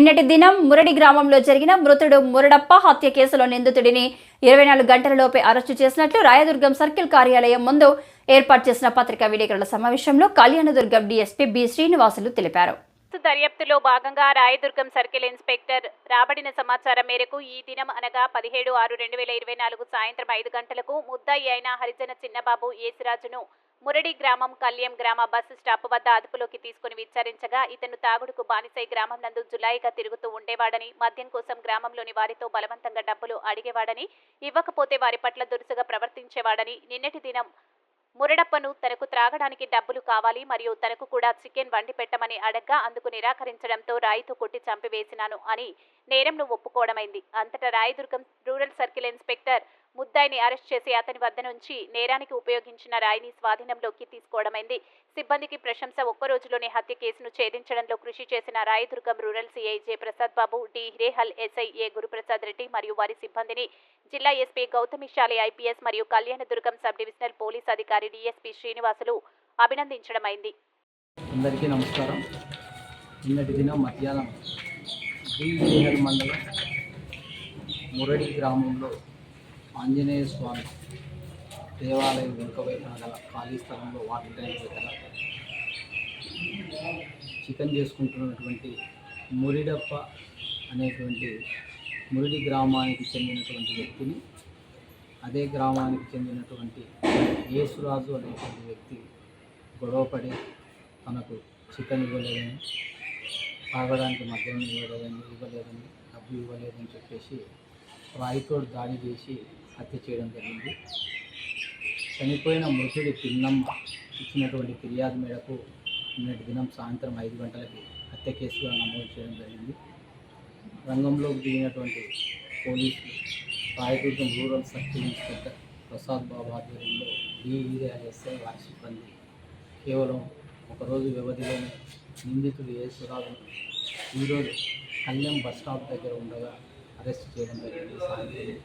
నిన్నటి దినం మురడి గ్రామంలో జరిగిన మృతుడు మురడప్ప హత్య కేసులో నిందితుడిని 24 గంటలలోపే అరెస్టు చేసినట్లు రాయదుర్గం సర్కిల్ కార్యాలయం ముందు ఏర్పాటు చేసిన పత్రికా విలేకరుల సమావేశంలో కళ్యాణదుర్గం డీఎస్పీ బి శ్రీనివాసులు తెలిపారు. దర్యాప్తులో భాగంగా రాయదుర్గం సర్కిల్ ఇన్స్పెక్టర్ రాబడిన సమాచారం మేరకు ఈ దినం అనగా 17/6/2024 సాయంత్రం 5 గంటలకు ముద్దాయి అయిన హరిజన చిన్నబాబు ఏసిరాజును మురడి గ్రామం కళ్యం గ్రామ బస్సు స్టాప్ వద్ద అదుపులోకి తీసుకుని విచారించగా ఇతను తాగుడుకు బానిసై గ్రామం నందు జులాయిగా తిరుగుతూ ఉండేవాడని, మద్యం కోసం గ్రామంలోని వారితో బలవంతంగా డబ్బులు అడిగేవాడని, ఇవ్వకపోతే వారి పట్ల దురుసుగా ప్రవర్తించేవాడని, నిన్నటి దినం మురడప్పను తనకు త్రాగడానికి డబ్బులు కావాలి మరియు తనకు కూడా చికెన్ వండి పెట్టమని అడగ్గా అందుకు నిరాకరించడంతో రాయితో కొట్టి చంపివేసినాను అని నేరంను ఒప్పుకోవడమైంది. అంతటా రాయదుర్గం రూరల్ సర్కిల్ ఇన్స్పెక్టర్ ముద్దాయిని అరెస్ట్ చేసి అతని వద్ద నుంచి నేరానికి ఉపయోగించిన రాయిని స్వాధీనంలోకి తీసుకోవడమైంది. సిబ్బందికి ప్రశంస. ఒక్క రోజులోనే హత్య కేసును ఛేదించడంలో కృషి చేసిన Rayadurgam rural CI J Prasad Babu, D Hirehal SI A Guruprasad Reddy మరియు వారి సిబ్బందిని జిల్లా ఎస్పీ గౌతమిశాలి ఐపీఎస్ మరియు కళ్యాణదుర్గం సబ్ డివిజనల్ పోలీస్ అధికారి డిఎస్పీ శ్రీనివాసులు అభినందించడమైంది. అందరికీ నమస్కారం. నిన్నటి దినం మధ్యాహ్నం మండలం మురడి గ్రామంలో ఆంజనేయ స్వామి దేవాలయం వెనుకవైపున గల ఖాళీ స్థలంలో వాటర్ ట్యాంక్ దగ్గర చికెన్ చేసుకుంటున్నటువంటి మురిడప్ప అనేటువంటి మురిడి గ్రామానికి చెందినటువంటి వ్యక్తిని, అదే గ్రామానికి చెందినటువంటి యేసురాజు అనేటువంటి వ్యక్తి గొడవపడి తనకు చికెన్ ఇవ్వలేదని, తాగడానికి మద్యం ఇవ్వలేదని, డబ్బు ఇవ్వలేదని చెప్పేసి రాయితో దాడి చేసి హత్య చేయడం జరిగింది. చనిపోయిన మృతుడి పిన్నమ్మ ఇచ్చినటువంటి ఫిర్యాదు మేరకు నిన్నటి దినం సాయంత్రం 5 గంటలకి హత్య కేసుగా నమోదు చేయడం జరిగింది. రంగంలోకి దిగినటువంటి పోలీసులు Rayadurgam rural circle inspector Prasad Babu ఆధ్వర్యంలో డిఈఎస్ఐ వారి సిబ్బంది కేవలం ఒకరోజు వ్యవధిలోనే నిందితుడు యేసురాజును ఈరోజు కళ్యాణ్ బస్ స్టాప్ దగ్గర ఉండగా అరెస్ట్ చేయడం జరిగింది. సాయంత్రం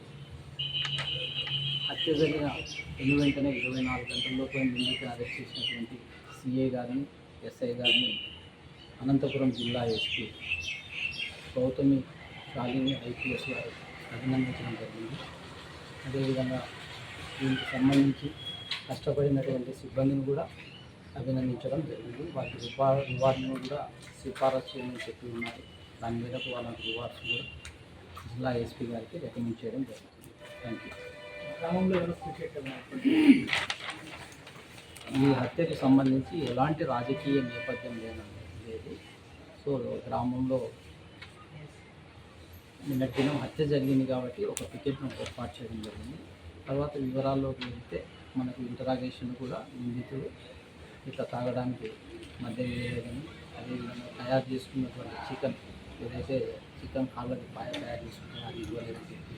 హత్య జరిగిన వెంటనే 24 గంటల్లోపై నిందితులను అరెస్ట్ చేసినటువంటి సిఐ గారిని, ఎస్ఐ గారిని అనంతపురం జిల్లా ఎస్పీ గౌతమిశాలి ఐపీఎస్ గారు అభినందించడం జరిగింది. అదేవిధంగా దీనికి సంబంధించి కష్టపడినటువంటి సిబ్బందిని కూడా అభినందించడం జరిగింది. వాటి రివార్డును కూడా సిఫారసు చేయమని చెప్పి ఉన్నారు. దాని మేరకు వాళ్ళ రివార్డ్స్ కూడా జిల్లా ఎస్పీ గారికి రికమెండ్ చేయడం జరుగుతుంది. Thank you. ఈ హత్యకు సంబంధించి ఎలాంటి రాజకీయ నేపథ్యం లేదు. సో గ్రామంలో నిన్నటి దినం హత్య జరిగింది కాబట్టి ఒక పికెట్ను ఏర్పాటు చేయడం జరిగింది. తర్వాత వివరాల్లోకి వెళ్తే మనకు ఇంటరాగేషన్ కూడా నిందితుడు ఇట్లా తాగడానికి మద్యం వేయలేదని, అదేవిధంగా తయారు చేసుకున్నటువంటి చికెన్ ఏదైతే చికెన్ కాళ్ళకి పాయ తయారు చేసుకుంటారో అది ఇవ్వలేదని చెప్పి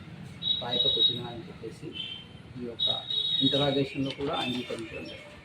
పాయతో కొట్టినా అని చెప్పేసి ఈ యొక్క ఇంటరాగేషన్లో కూడా అంగీకరించడం జరిగింది.